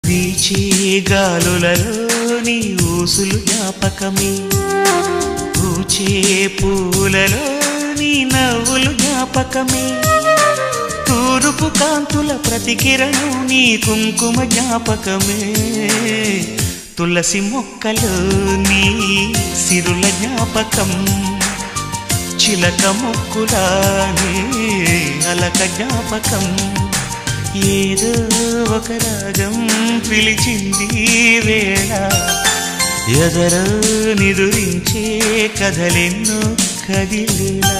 వీచే గాలులలో నీ ఊసులు జ్ఞాపకమే పూచే పూలలో నీ నవ్వులు జ్ఞాపకమే తూరుపు కాంతుల ప్రతికిరణం నీ కుంకుమ జ్ఞాపకమే తులసి మొక్కలో నీ సిరుల జ్ఞాపకం చిలక మొక్కులా నీ అలక జ్ఞాపకం ఏదో ఒక రాగం పిలిచింది వేళ ఎదరో నిదురించే కథలెన్నో కదిలేలా